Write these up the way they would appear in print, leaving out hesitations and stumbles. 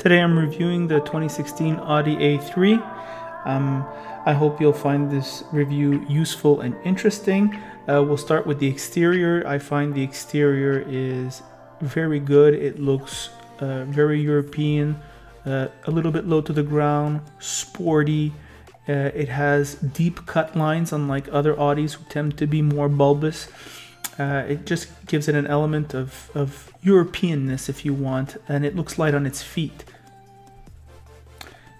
Today I'm reviewing the 2016 Audi A3. I hope you'll find this review useful and interesting. We'll start with the exterior. I find the exterior is very good. It looks very European, a little bit low to the ground, sporty. It has deep cut lines, unlike other Audis who tend to be more bulbous. It just gives it an element of Europeanness, if you want, and it looks light on its feet.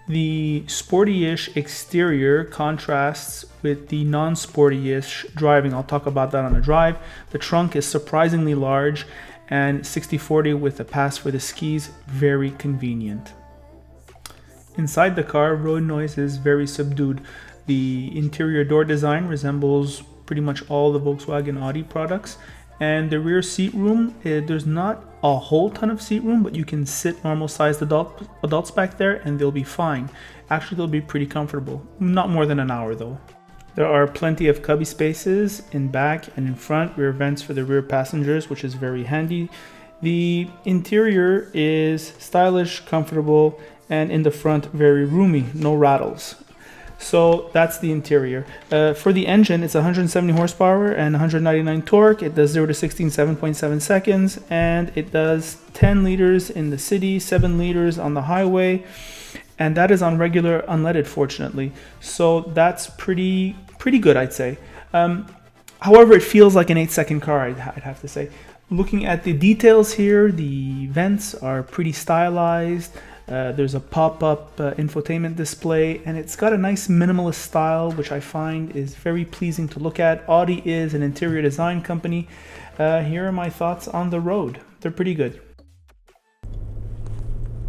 The sporty-ish exterior contrasts with the non-sporty-ish driving. I'll talk about that on the drive. The trunk is surprisingly large, and 60/40 with a pass for the skis, very convenient. Inside the car, road noise is very subdued. The interior door design resembles pretty much all the Volkswagen Audi products, and the rear seat room, there's not a whole ton of seat room, but you can sit normal sized adults back there and they'll be fine. Actually, they'll be pretty comfortable. Not more than an hour though. There are plenty of cubby spaces in back and in front, rear vents for the rear passengers, which is very handy. The interior is stylish, comfortable, and in the front very roomy, no rattles. So that's the interior. For the engine, it's 170 horsepower and 199 torque. It does 0 to 60 in 7.7 seconds, and it does 10 liters in the city, 7 liters on the highway, and that is on regular unleaded, fortunately. So that's pretty good, I'd say. However, it feels like an 8-second car, I'd have to say. Looking at the details here, the vents are pretty stylized. There's a pop-up infotainment display, and it's got a nice minimalist style, which I find is very pleasing to look at. Audi is an interior design company. Here are my thoughts on the road. They're pretty good.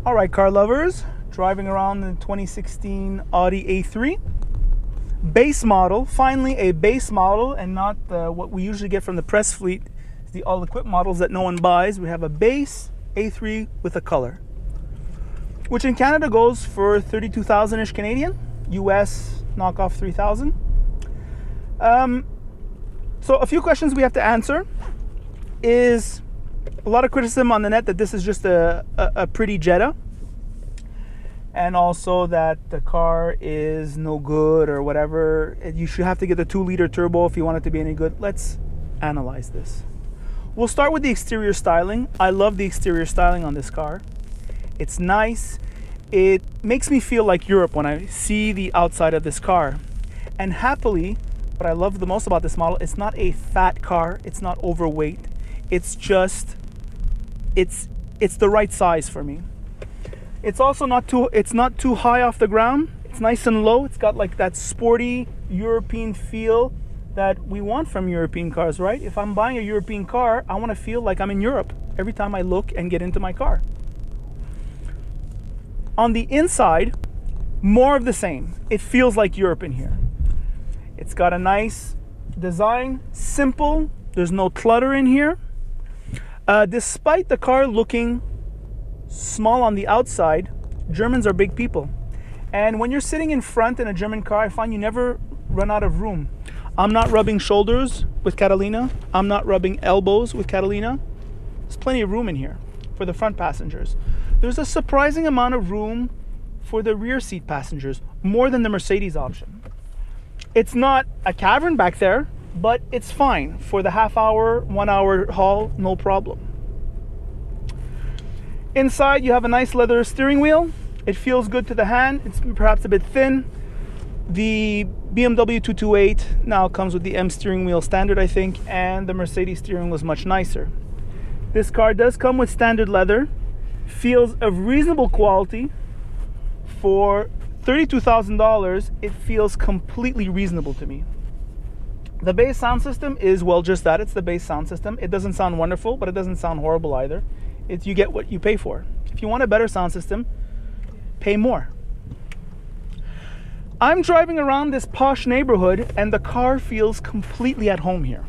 All right, car lovers, driving around the 2016 Audi A3. Base model, finally a base model, and not what we usually get from the press fleet, the all-equipped models that no one buys. We have a base A3 with a color, which in Canada goes for 32,000-ish Canadian, US knockoff 3,000. So a few questions we have to answer is a lot of criticism on the net that this is just a pretty Jetta, and also that the car is no good or whatever. You should have to get the 2-liter turbo if you want it to be any good. Let's analyze this. We'll start with the exterior styling. I love the exterior styling on this car. It's nice. It makes me feel like Europe when I see the outside of this car. And happily, what I love the most about this model, it's not a fat car. It's not overweight. It's just, it's the right size for me. It's also not too high off the ground. It's nice and low. It's got like that sporty European feel that we want from European cars, right? If I'm buying a European car, I want to feel like I'm in Europe every time I look and get into my car. On the inside, more of the same. It feels like Europe in here. It's got a nice design, simple. There's no clutter in here. Despite the car looking small on the outside, Germans are big people. And when you're sitting in front in a German car, I find you never run out of room. I'm not rubbing shoulders with Catalina. I'm not rubbing elbows with Catalina. There's plenty of room in here for the front passengers. There's a surprising amount of room for the rear seat passengers, more than the Mercedes option. It's not a cavern back there, but it's fine for the half-hour, 1-hour haul, no problem. Inside, you have a nice leather steering wheel. It feels good to the hand. It's perhaps a bit thin. The BMW 228 now comes with the M steering wheel standard, I think, and the Mercedes steering wheel is much nicer. This car does come with standard leather. Feels of reasonable quality. For $32,000, it feels completely reasonable to me. The base sound system is, well, just that. It's the base sound system. It doesn't sound wonderful, but it doesn't sound horrible either. You get what you pay for. If you want a better sound system, pay more. I'm driving around this posh neighborhood and the car feels completely at home here.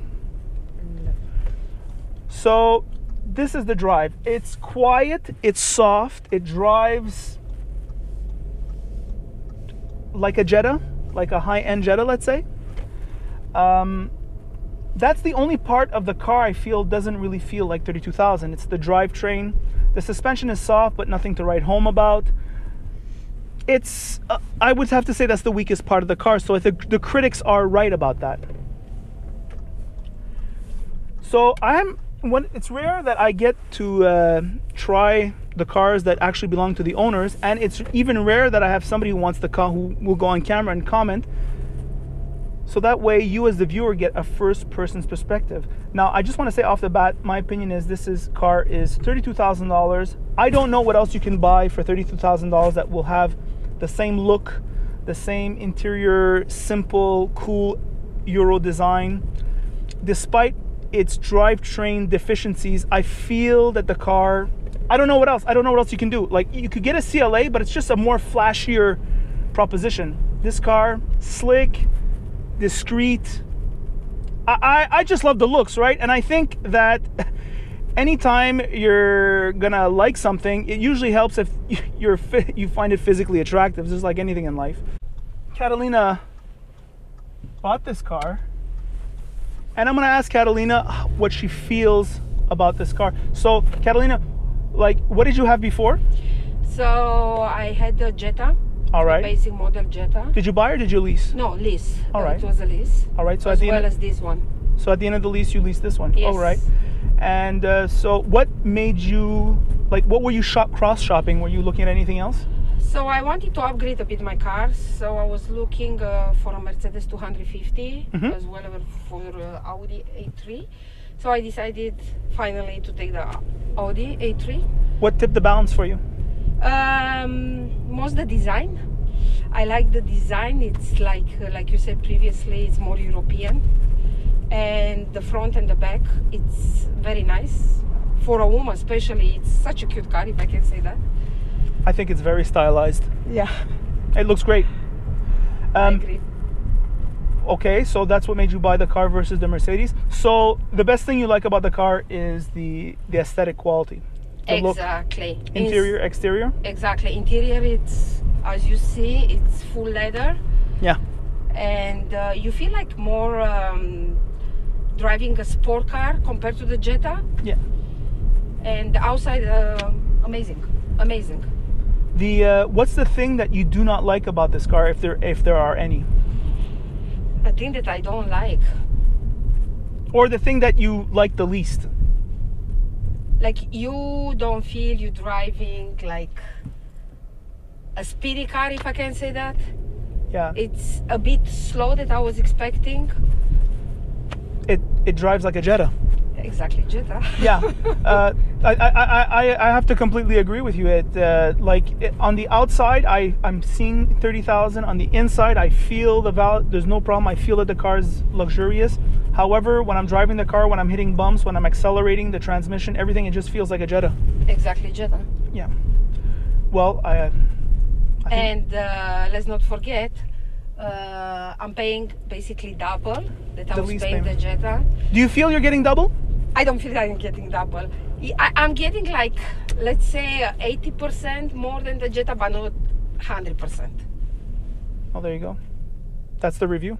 So this is the drive. It's quiet, it's soft, it drives like a Jetta, like a high-end Jetta, let's say. That's the only part of the car I feel doesn't really feel like 32,000. It's the drivetrain, The suspension is soft, but nothing to write home about. It's, I would have to say that's the weakest part of the car. So I think the critics are right about that. So it's rare that I get to try the cars that actually belong to the owners, and it's even rare that I have somebody who wants the car who will go on camera and comment. So that way you as the viewer get a first person's perspective. Now, I just want to say off the bat, my opinion is this car is $32,000. I don't know what else you can buy for $32,000 that will have the same look, the same interior, simple, cool Euro design. Despite its drivetrain deficiencies, I feel that the car, I don't know what else you can do. Like, you could get a CLA, but it's just a more flashier proposition. This car, slick, discreet. I just love the looks, right? And I think that anytime you're gonna like something, it usually helps if you find it physically attractive, just like anything in life. Catalina bought this car, and I'm gonna ask Catalina what she feels about this car. So Catalina, like, what did you have before? So I had the Jetta. All right. The basic model Jetta. Did you buy or did you lease? No, lease. All right. It was a lease. All right. So as well as this one. So at the end of the lease, you leased this one. Yes. All right. And so what made you, like, what were you cross shopping? Were you looking at anything else? So I wanted to upgrade a bit my cars. So I was looking for a Mercedes 250 as well as for Audi A3. So I decided finally to take the Audi A3. What tipped the balance for you? Most the design. I like the design. It's like you said previously, it's more European, and the front and the back, it's very nice for a woman, especially. It's such a cute car, if I can say that. I think it's very stylized. Yeah, it looks great. I agree. Okay, so that's what made you buy the car versus the Mercedes. So the best thing you like about the car is the aesthetic quality. Exactly. Look, interior, exterior? Exactly. Interior, it's, as you see, it's full leather. Yeah. And you feel like more driving a sport car compared to the Jetta. Yeah. And the outside, amazing. Amazing. What's the thing that you do not like about this car, if there are any? A thing that I don't like. Or the thing that you like the least? Like, you don't feel you driving like a speedy car, if I can say that. Yeah. It's a bit slow that I was expecting. It drives like a Jetta. Exactly, Jetta. Yeah. I have to completely agree with you. On the outside, I'm seeing 30,000. On the inside, I feel there's no problem. I feel that the car is luxurious. However, when I'm driving the car, when I'm hitting bumps, when I'm accelerating, the transmission, everything, it just feels like a Jetta. Exactly, Jetta. Yeah. Well, and let's not forget, I'm paying basically double that I was paying the Jetta. Do you feel you're getting double? I don't feel I'm getting double. I'm getting, like, let's say 80% more than the Jetta, but not 100%. Oh, there you go. That's the review.